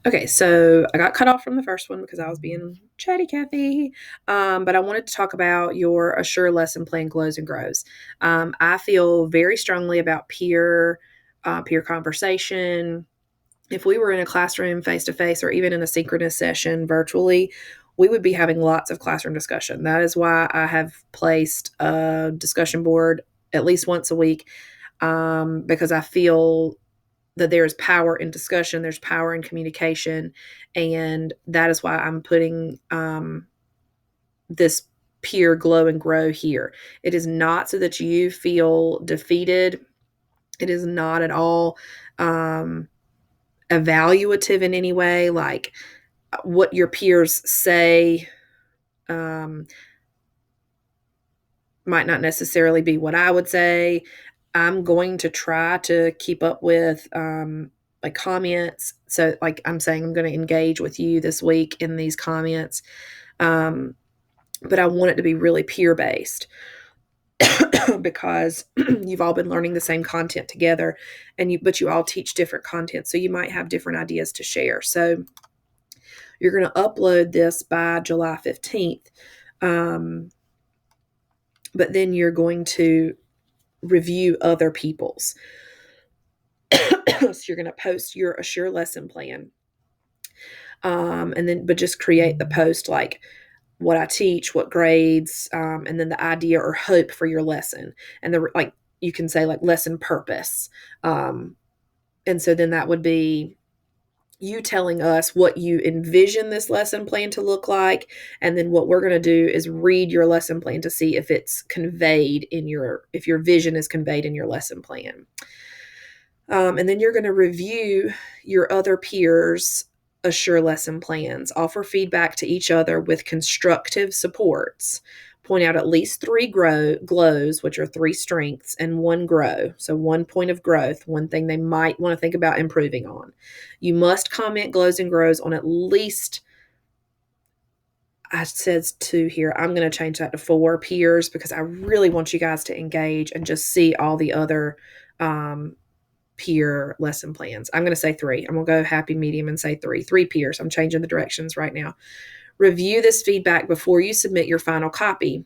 Okay, so I got cut off from the first one because I was being chatty Cathy. But I wanted to talk about your Assure lesson plan glows and grows. I feel very strongly about peer conversation. If we were in a classroom face to face or even in a synchronous session virtually, we would be having lots of classroom discussion. That is why I have placed a discussion board at least once a week, because I feel that there is power in discussion, there's power in communication, and that is why I'm putting this peer glow and grow here. It is not so that you feel defeated. It is not at all evaluative in any way, like what your peers say um, might not necessarily be what I would say. I'm going to try to keep up with like comments. So, like I'm saying, I'm going to engage with you this week in these comments, um, but I want it to be really peer based because you've all been learning the same content together, but you all teach different content, so you might have different ideas to share. So, you're going to upload this by July 15th. But then you're going to review other people's. So you're going to post your Assure lesson plan. But just create the post like what I teach, what grades, and then the idea or hope for your lesson. And like, you can say like lesson purpose. And so then that would be you telling us what you envision this lesson plan to look like. And then what we're going to do is read your lesson plan to see if it's conveyed if your vision is conveyed in your lesson plan. And then you're going to review your other peers' Assure lesson plans, offer feedback to each other with constructive supports, point out at least three glows, which are three strengths, and one grow. So, one point of growth, one thing they might want to think about improving on. You must comment glows and grows on at least, I said two here. I'm going to change that to 4 peers because I really want you guys to engage and just see all the other peer lesson plans. I'm going to say 3. I'm going to go happy medium and say 3 peers. I'm changing the directions right now. Review this feedback before you submit your final copy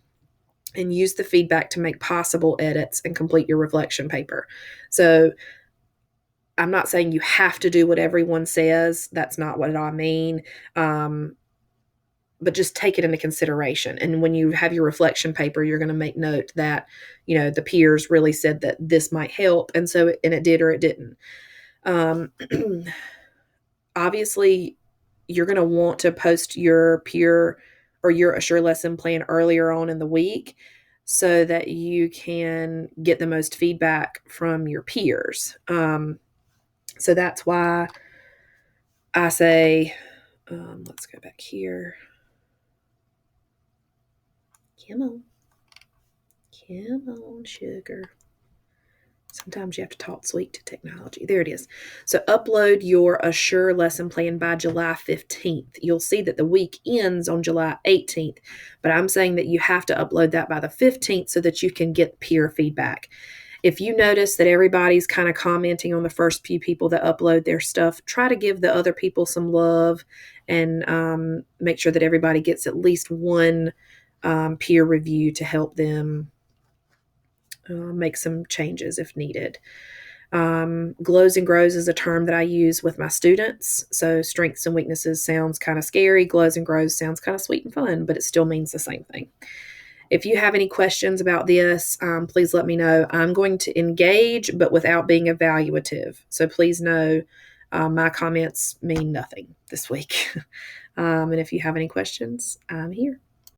and use the feedback to make possible edits and complete your reflection paper. So I'm not saying you have to do what everyone says. That's not what I mean. But just take it into consideration. And when you have your reflection paper, you're going to make note that, the peers really said that this might help. And it did or it didn't. Obviously, you're going to want to post your peer or your Assure lesson plan earlier on in the week so that you can get the most feedback from your peers. So that's why I say, let's go back here. Come on, sugar. Sometimes you have to talk sweet to technology. There it is. So upload your Assure lesson plan by July 15th. You'll see that the week ends on July 18th, but I'm saying that you have to upload that by the 15th so that you can get peer feedback. If you notice that everybody's kind of commenting on the first few people that upload their stuff, try to give the other people some love and make sure that everybody gets at least one peer review to help them make some changes if needed. Glows and grows is a term that I use with my students. So strengths and weaknesses sounds kind of scary. Glows and grows sounds kind of sweet and fun, but it still means the same thing. If you have any questions about this, please let me know. I'm going to engage, but without being evaluative. So please know my comments mean nothing this week. And if you have any questions, I'm here.